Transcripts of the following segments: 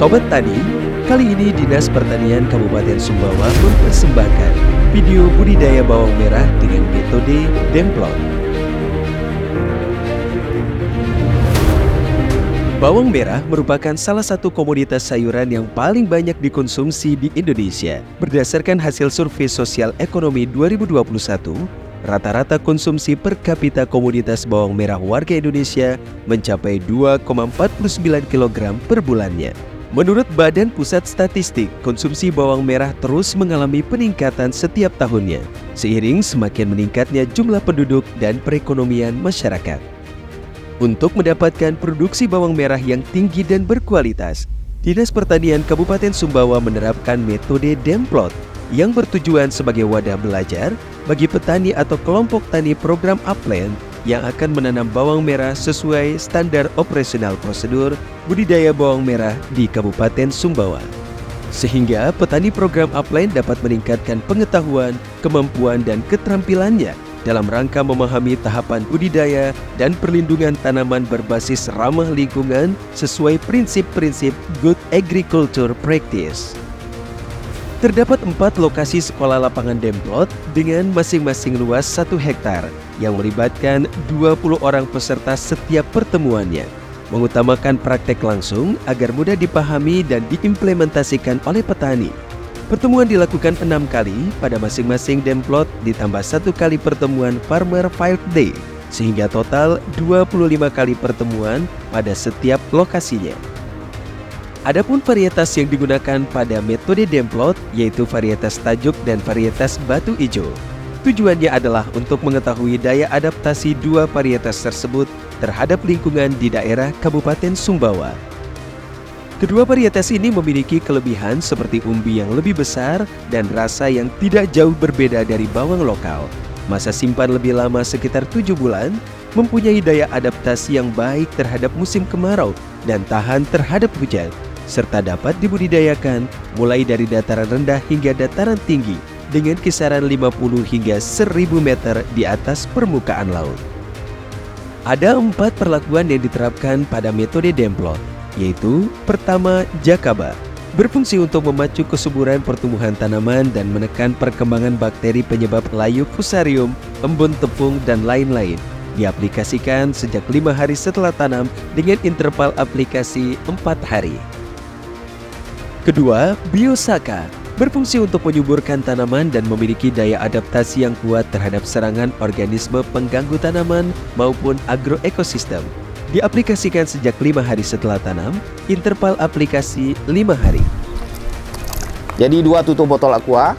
Sobat Tani, kali ini Dinas Pertanian Kabupaten Sumbawa mempersembahkan video budidaya bawang merah dengan metode demplot. Bawang merah merupakan salah satu komoditas sayuran yang paling banyak dikonsumsi di Indonesia. Berdasarkan hasil survei sosial ekonomi 2021, rata-rata konsumsi per kapita komoditas bawang merah warga Indonesia mencapai 2,49 kg per bulannya. Menurut Badan Pusat Statistik, konsumsi bawang merah terus mengalami peningkatan setiap tahunnya, seiring semakin meningkatnya jumlah penduduk dan perekonomian masyarakat. Untuk mendapatkan produksi bawang merah yang tinggi dan berkualitas, Dinas Pertanian Kabupaten Sumbawa menerapkan metode demplot yang bertujuan sebagai wadah belajar bagi petani atau kelompok tani program upland yang akan menanam bawang merah sesuai standar operasional prosedur budidaya bawang merah di Kabupaten Sumbawa. Sehingga petani program upland dapat meningkatkan pengetahuan, kemampuan, dan keterampilannya dalam rangka memahami tahapan budidaya dan perlindungan tanaman berbasis ramah lingkungan sesuai prinsip-prinsip Good Agriculture Practice. Terdapat 4 lokasi sekolah lapangan demplot dengan masing-masing luas 1 hektar yang melibatkan 20 orang peserta setiap pertemuannya, mengutamakan praktek langsung agar mudah dipahami dan diimplementasikan oleh petani. Pertemuan dilakukan 6 kali pada masing-masing demplot ditambah 1 kali pertemuan Farmer Field Day, sehingga total 25 kali pertemuan pada setiap lokasinya. Adapun varietas yang digunakan pada metode demplot yaitu varietas tajuk dan varietas batu ijo. Tujuannya adalah untuk mengetahui daya adaptasi 2 varietas tersebut terhadap lingkungan di daerah Kabupaten Sumbawa. Kedua varietas ini memiliki kelebihan seperti umbi yang lebih besar dan rasa yang tidak jauh berbeda dari bawang lokal. Masa simpan lebih lama sekitar 7 bulan, mempunyai daya adaptasi yang baik terhadap musim kemarau dan tahan terhadap hujan, serta dapat dibudidayakan mulai dari dataran rendah hingga dataran tinggi dengan kisaran 50 hingga 1000 meter di atas permukaan laut. Ada 4 perlakuan yang diterapkan pada metode demplot, yaitu pertama, jakaba, berfungsi untuk memacu kesuburan pertumbuhan tanaman dan menekan perkembangan bakteri penyebab layu fusarium, embun tepung, dan lain-lain. Diaplikasikan sejak 5 hari setelah tanam dengan interval aplikasi 4 hari. Kedua, biosaka, berfungsi untuk menyuburkan tanaman dan memiliki daya adaptasi yang kuat terhadap serangan organisme pengganggu tanaman maupun agroekosistem. Diaplikasikan sejak 5 hari setelah tanam, interval aplikasi 5 hari. Jadi 2 tutup botol aqua.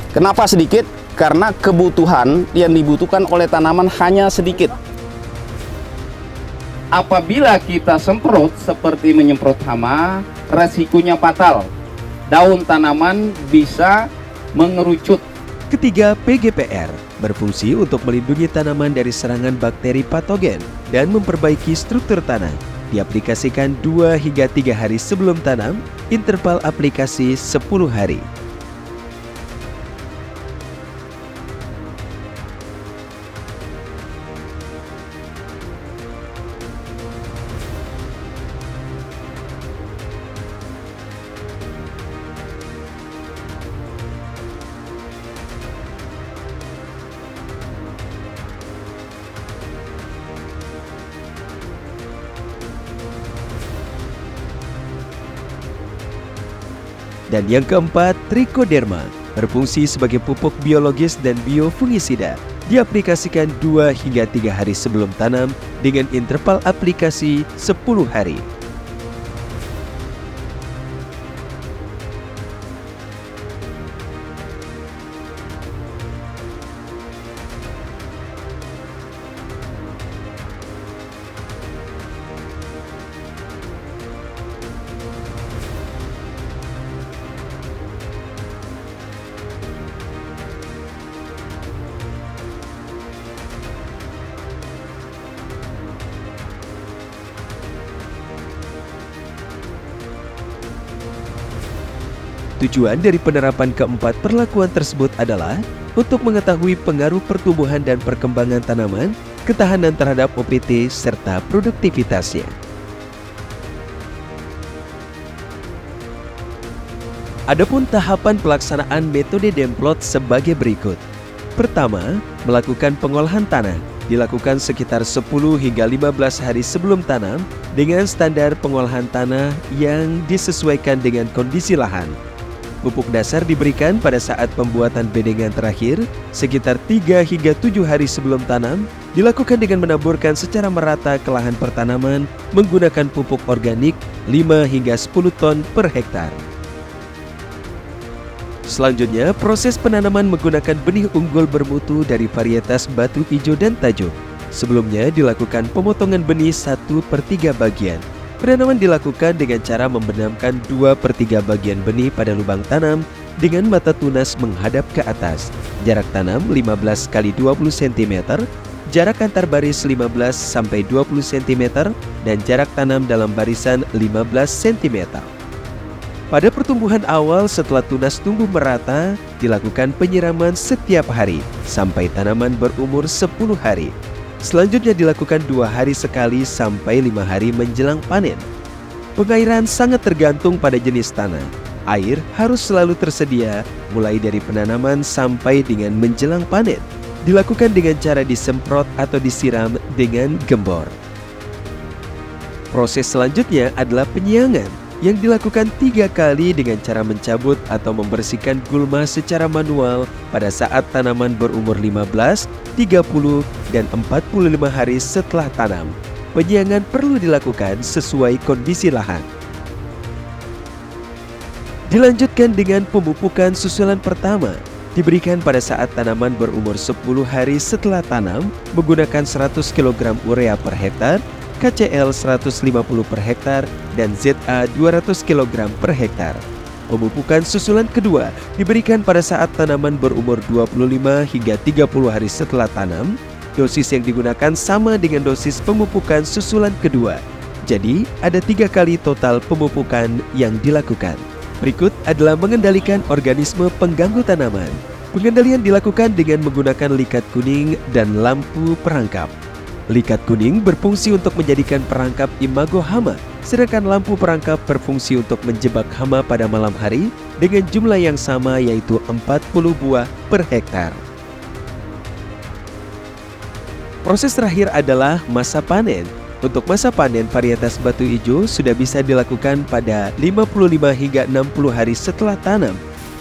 Kenapa sedikit? Karena kebutuhan yang dibutuhkan oleh tanaman hanya sedikit. Apabila kita semprot seperti menyemprot hama, resikonya fatal. Daun tanaman bisa mengerucut. Ketiga, PGPR, berfungsi untuk melindungi tanaman dari serangan bakteri patogen dan memperbaiki struktur tanah. Diaplikasikan 2 hingga 3 hari sebelum tanam, interval aplikasi 10 hari. Dan yang keempat, trichoderma, berfungsi sebagai pupuk biologis dan biofungisida. Diaplikasikan 2 hingga 3 hari sebelum tanam dengan interval aplikasi 10 hari. Tujuan dari penerapan keempat perlakuan tersebut adalah untuk mengetahui pengaruh pertumbuhan dan perkembangan tanaman, ketahanan terhadap OPT, serta produktivitasnya. Adapun tahapan pelaksanaan metode Demplot sebagai berikut. Pertama, melakukan pengolahan tanah. Dilakukan sekitar 10 hingga 15 hari sebelum tanam dengan standar pengolahan tanah yang disesuaikan dengan kondisi lahan. Pupuk dasar diberikan pada saat pembuatan bedengan terakhir sekitar 3 hingga 7 hari sebelum tanam, dilakukan dengan menaburkan secara merata ke lahan pertanaman menggunakan pupuk organik 5 hingga 10 ton per hektar. Selanjutnya, proses penanaman menggunakan benih unggul bermutu dari varietas batu ijo dan tajuk. Sebelumnya dilakukan pemotongan benih 1/3 bagian. Penanaman dilakukan dengan cara membenamkan 2/3 bagian benih pada lubang tanam dengan mata tunas menghadap ke atas. Jarak tanam 15 x 20 cm, jarak antar baris 15 sampai 20 cm, dan jarak tanam dalam barisan 15 cm. Pada pertumbuhan awal setelah tunas tumbuh merata, dilakukan penyiraman setiap hari sampai tanaman berumur 10 hari. Selanjutnya dilakukan 2 hari sekali sampai 5 hari menjelang panen. Pengairan sangat tergantung pada jenis tanah. Air harus selalu tersedia mulai dari penanaman sampai dengan menjelang panen. Dilakukan dengan cara disemprot atau disiram dengan gembor. Proses selanjutnya adalah penyiangan yang dilakukan 3 kali dengan cara mencabut atau membersihkan gulma secara manual pada saat tanaman berumur 15, 30, dan 45 hari setelah tanam. Penyiangan perlu dilakukan sesuai kondisi lahan. Dilanjutkan dengan pemupukan susulan pertama. Diberikan pada saat tanaman berumur 10 hari setelah tanam menggunakan 100 kg urea per hektar, KCL 150 per hektar, dan ZA 200 kg per hektar. Pemupukan susulan kedua diberikan pada saat tanaman berumur 25 hingga 30 hari setelah tanam. Dosis yang digunakan sama dengan dosis pemupukan susulan kedua. Jadi, ada 3 kali total pemupukan yang dilakukan. Berikut adalah mengendalikan organisme pengganggu tanaman. Pengendalian dilakukan dengan menggunakan likat kuning dan lampu perangkap. Likat kuning berfungsi untuk menjadikan perangkap imago hama, sedangkan lampu perangkap berfungsi untuk menjebak hama pada malam hari dengan jumlah yang sama, yaitu 40 buah per hektar. Proses terakhir adalah masa panen. Untuk masa panen, varietas batu ijo sudah bisa dilakukan pada 55 hingga 60 hari setelah tanam.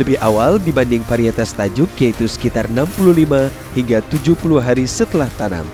Lebih awal dibanding varietas tajuk, yaitu sekitar 65 hingga 70 hari setelah tanam.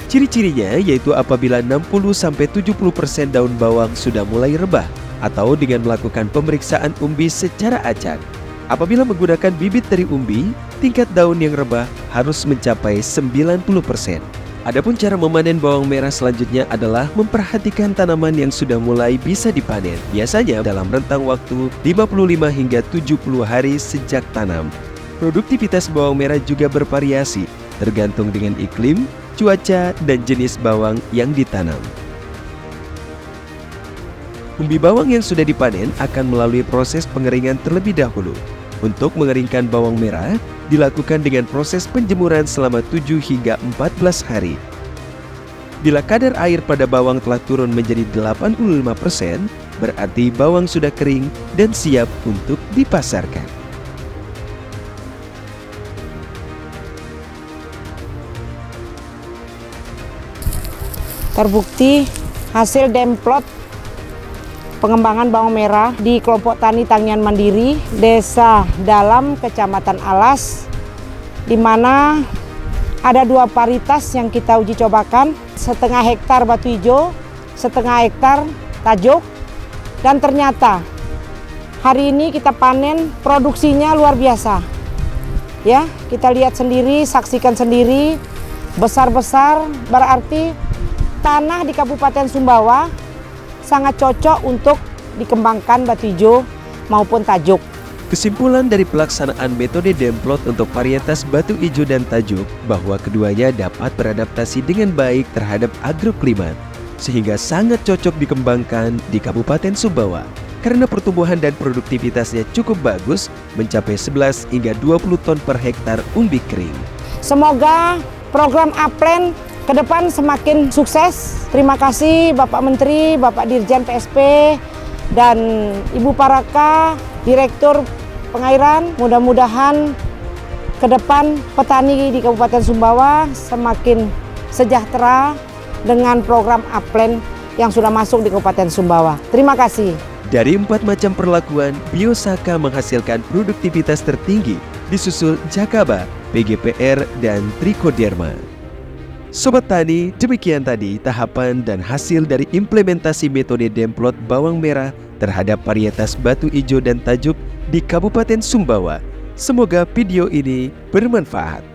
Ciri-cirinya yaitu apabila 60-70% daun bawang sudah mulai rebah atau dengan melakukan pemeriksaan umbi secara acak. Apabila menggunakan bibit dari umbi, tingkat daun yang rebah harus mencapai 90%. Adapun cara memanen bawang merah selanjutnya adalah memperhatikan tanaman yang sudah mulai bisa dipanen. Biasanya dalam rentang waktu 55 hingga 70 hari sejak tanam. Produktivitas bawang merah juga bervariasi, tergantung dengan iklim, cuaca, dan jenis bawang yang ditanam. Umbi bawang yang sudah dipanen akan melalui proses pengeringan terlebih dahulu. Untuk mengeringkan bawang merah, dilakukan dengan proses penjemuran selama 7 hingga 14 hari. Bila kadar air pada bawang telah turun menjadi 85%, berarti bawang sudah kering dan siap untuk dipasarkan. Terbukti hasil Demplot pengembangan bawang merah di kelompok tani Tanian Mandiri Desa Dalam, Kecamatan Alas, di mana ada 2 varietas yang kita uji cobakan, setengah hektar batu ijo, setengah hektar tajuk, dan ternyata hari ini kita panen, produksinya luar biasa. Ya, kita lihat sendiri, saksikan sendiri, besar-besar, berarti tanah di Kabupaten Sumbawa sangat cocok untuk dikembangkan batu ijo maupun tajuk. Kesimpulan dari pelaksanaan metode Demplot untuk varietas batu ijo dan tajuk bahwa keduanya dapat beradaptasi dengan baik terhadap agroklimat, sehingga sangat cocok dikembangkan di Kabupaten Sumbawa karena pertumbuhan dan produktivitasnya cukup bagus, mencapai 11 hingga 20 ton per hektar umbi kering. Semoga program Aplen ke depan semakin sukses. Terima kasih Bapak Menteri, Bapak Dirjen PSP, dan Ibu Paraka, Direktur Pengairan, mudah-mudahan ke depan petani di Kabupaten Sumbawa semakin sejahtera dengan program Upland yang sudah masuk di Kabupaten Sumbawa. Terima kasih. Dari 4 macam perlakuan, Biosaka menghasilkan produktivitas tertinggi disusul Jakaba, PGPR, dan Trichoderma. Sobat Tani, demikian tadi tahapan dan hasil dari implementasi metode demplot bawang merah terhadap varietas batu ijo dan tajuk di Kabupaten Sumbawa. Semoga video ini bermanfaat.